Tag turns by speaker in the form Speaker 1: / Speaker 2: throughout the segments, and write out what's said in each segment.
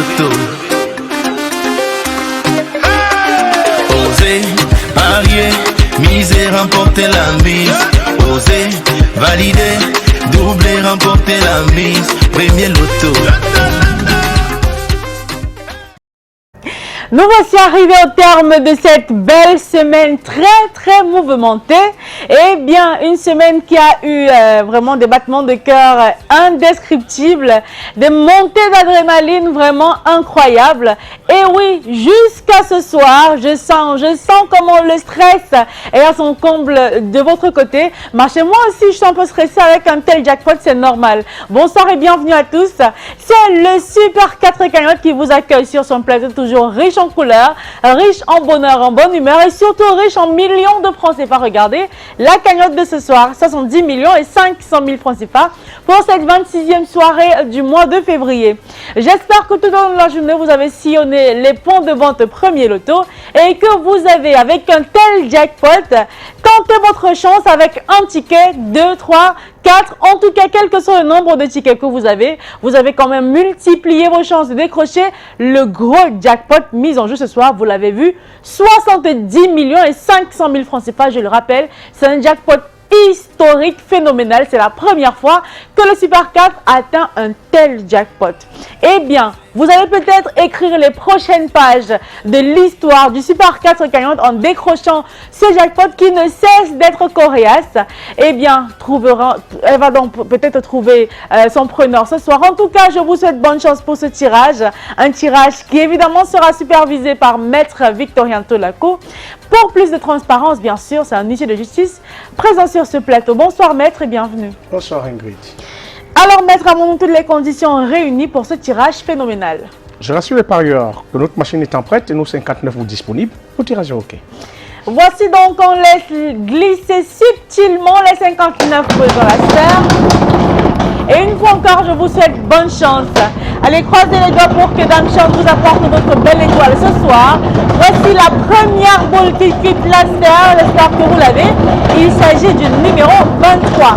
Speaker 1: loto. Osez, parier, miser, remporter la mise. Osez, valider, doubler, remporter la mise. Premier loto.
Speaker 2: Nous voici arrivés au terme de cette belle semaine très mouvementée. Eh bien, une semaine qui a eu vraiment des battements de cœur indescriptibles, des montées d'adrénaline vraiment incroyables. Et oui, jusqu'à ce soir, je sens comment le stress est à son comble de votre côté. Mais chez moi aussi, je suis un peu stressée avec un tel jackpot, c'est normal. Bonsoir et bienvenue à tous. C'est le Super 4 cagnotte qui vous accueille sur son plateau toujours riche en couleurs, riche en bonheur, en bonne humeur et surtout riche en millions de francs CFA. Regardez la cagnotte de ce soir, 70 millions et 500 000 francs CFA pour cette 26e soirée du mois de février. J'espère que tout au long de la journée, vous avez sillonné les points de vente premier loto et que vous avez, avec un tel jackpot, tenté votre chance avec un ticket, 2, 3, 4, en tout cas, quel que soit le nombre de tickets que vous avez quand même multiplié vos chances de décrocher le gros jackpot mis en jeu ce soir. Vous l'avez vu, 70 millions et 500 000 francs CFA, je le rappelle, c'est un jackpot historique, phénoménal. C'est la première fois que le Super 4 atteint un tel jackpot. Eh bien, vous allez peut-être écrire les prochaines pages de l'histoire du Super 4 cagnotte en décrochant ce jackpot qui ne cesse d'être coriace. Eh bien, elle va donc peut-être trouver son preneur ce soir. En tout cas, je vous souhaite bonne chance pour ce tirage. Un tirage qui évidemment sera supervisé par Maître Victorien Tolaco. Pour plus de transparence, bien sûr, c'est un huissier de justice présent sur ce plateau. Bonsoir Maître et bienvenue.
Speaker 3: Bonsoir Ingrid.
Speaker 2: Alors Maître, avons-nous toutes les conditions réunies pour ce tirage phénoménal?
Speaker 3: Je rassure les parieurs que notre machine étant prête et nous 59 vous disponibles, le tirage est OK.
Speaker 2: Voici donc, on laisse glisser subtilement les 59 dans la sphère. Et une fois encore, je vous souhaite bonne chance. Allez, croisez les doigts pour que Dame Chance vous apporte votre belle étoile ce soir. Voici la première boule qui quitte la sphère. J'espère que vous l'avez. Il s'agit du numéro 23.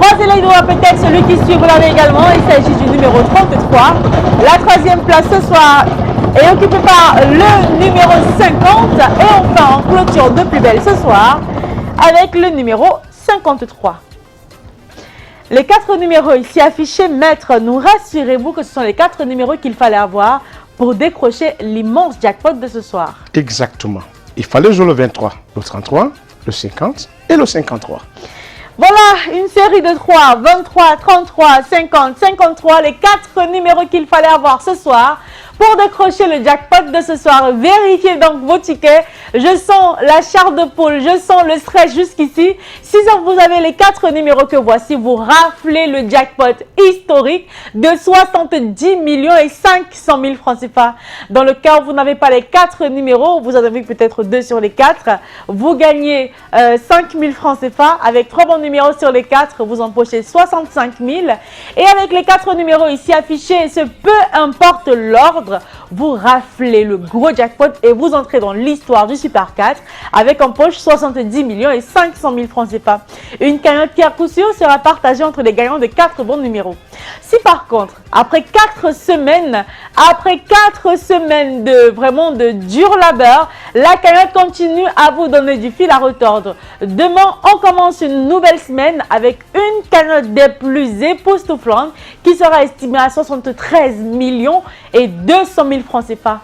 Speaker 2: Croisez les doigts, peut-être celui qui suit, vous l'avez également. Il s'agit du numéro 33. La troisième place ce soir est occupée par le numéro 50. Et enfin, en clôture de plus belle ce soir avec le numéro 53. Les 4 numéros ici affichés, Maître, nous rassurez-vous que ce sont les 4 numéros qu'il fallait avoir pour décrocher l'immense jackpot de ce soir?
Speaker 3: Exactement. Il fallait jouer le 23, le 33, le 50 et le 53.
Speaker 2: Voilà, une série de 3, 23, 33, 50, 53, les 4 numéros qu'il fallait avoir ce soir pour décrocher le jackpot de ce soir. Vérifiez donc vos tickets. Je sens la chair de poule, je sens le stress jusqu'ici. Si vous avez les 4 numéros que voici, vous raflez le jackpot historique de 70 millions et 500 000 francs CFA. Dans le cas où vous n'avez pas les 4 numéros, vous en avez peut-être 2 sur les 4, vous gagnez 5 000 francs CFA. Avec 3 bons numéros sur les 4, vous empochez 65 000. Et avec les 4 numéros ici affichés, peu importe l'ordre, vous raflez le gros jackpot et vous entrez dans l'histoire du Super 4 avec en poche 70 millions et 500 000 francs CFA. Une cagnotte qui à coup sûr sera partagée entre les gagnants de 4 bons numéros. Si par contre, après 4 semaines de dur labeur, la cagnotte continue à vous donner du fil à retordre. Demain, on commence une nouvelle semaine avec une cagnotte des plus époustouflantes qui sera estimée à 73 millions et 200 000 francs CFA.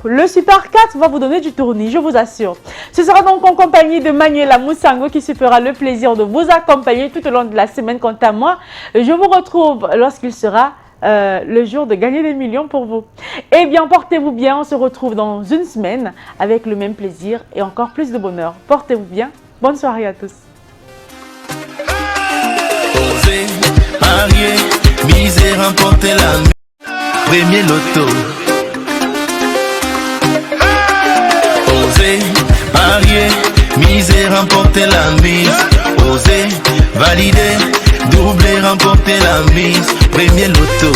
Speaker 2: Le Super 4 va vous donner du tournis, je vous assure. Ce sera donc en compagnie de Manuela Moussango qui se fera le plaisir de vous accompagner tout au long de la semaine. Quant à moi, je vous retrouve lorsqu'il sera le jour de gagner des millions pour vous. Eh bien, portez-vous bien. On se retrouve dans une semaine avec le même plaisir et encore plus de bonheur. Portez-vous bien. Bonne soirée à tous.
Speaker 1: Osez, parier, miser, remporter la premier loto. Osez, parier, miser, remporter la mise. Osez, valider, doubler, remporter la mise. Premier loto.